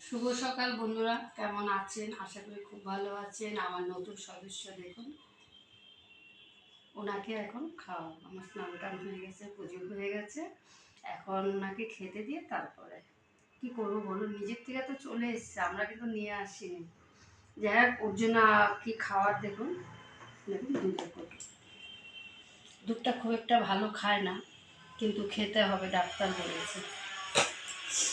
শুভ সকাল বন্ধুরা, কেমন আছেন? আশা করি খুব ভালো আছেন। আমার নতুন সদস্য দেখুন, ওনাকে এখন খাওয়াবো। আমার স্নান টান হয়ে গেছে, পুজো হয়ে গেছে, এখন ওনাকে খেতে দিয়ে তারপরে কি করবো বলুন। নিজের থেকে তো চলে এসছে, আমরা কিন্তু নিয়ে আসিনি। যাই হোক, ওর জন্য কি খাওয়ার দেখুন। দেখুন দুধের কৌটো। দুধটা খুব একটা ভালো খায় না, কিন্তু খেতে হবে, ডাক্তার বলেছে।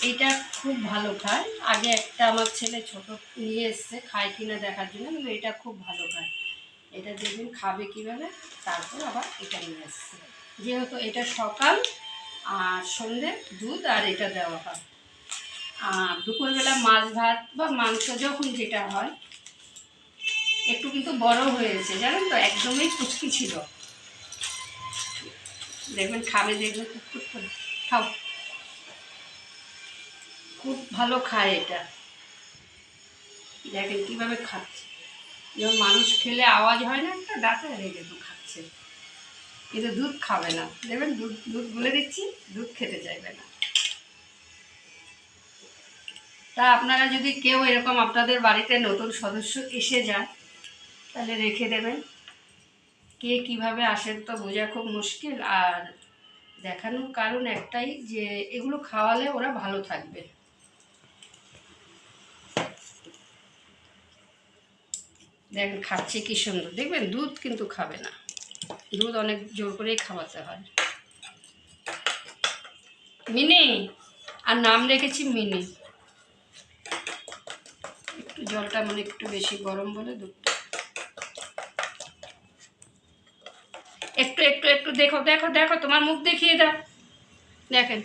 এটা খুব ভালো খায়। আগে একটা আমার ছেলে ছোট নিয়ে এসছে, খায় কিনা দেখার জন্য, কিন্তু এটা খুব ভালো খায়। এটা দেখবেন খাবে কীভাবে, তারপর আবার এটা নিয়ে এসছে। যেহেতু এটা সকাল আর সন্ধ্যে দুধ আর এটা দেওয়া হয়। আর দুপুরবেলা মাছ ভাত বা মাংস যখন যেটা হয়। একটু কিন্তু বড় হয়েছে জানেন তো, একদমই কুচকি ছিল। দেখবেন খাবে, দেখবেন কুটকুট করে। খাও, খুব ভালো খায় এটা। দেখেন কীভাবে খাচ্ছে, যেমন মানুষ খেলে আওয়াজ হয় না একটা দাঁতে, রেখে তো খাচ্ছে। কিন্তু দুধ খাবে না, দেখবেন দুধ দুধ বলে দিচ্ছি, দুধ খেতে চাইবে না। তা আপনারা যদি কেউ এরকম আপনাদের বাড়িতে নতুন সদস্য এসে যায়, তাহলে রেখে দেবেন। কে কিভাবে আসেন তো বোঝা খুব মুশকিল। আর দেখানোর কারণ একটাই, যে এগুলো খাওয়ালে ওরা ভালো থাকবে। দেখেন খাচ্ছে কি সুন্দর, দেখবেন দুধ কিন্তু খাবে না। দুধ অনেক জোর করেই খাওয়াতে হয়। মিনি, আর নাম রেখেছি মিনি। একটু জলটা মানে একটু বেশি গরম বলে দুধটা একটু একটু একটু দেখো দেখো দেখো, তোমার মুখ দেখিয়ে দাও। দেখেন,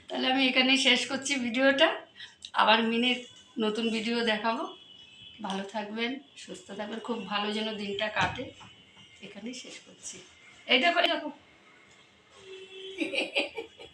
তাহলে আমি এখানেই শেষ করছি ভিডিওটা। আবার মিনির নতুন ভিডিও দেখাবো। ভালো থাকবেন, সুস্থ থাকবেন, খুব ভালো যেন দিনটা কাটে। এখানেই শেষ করছি। এই দেখো এই দেখো।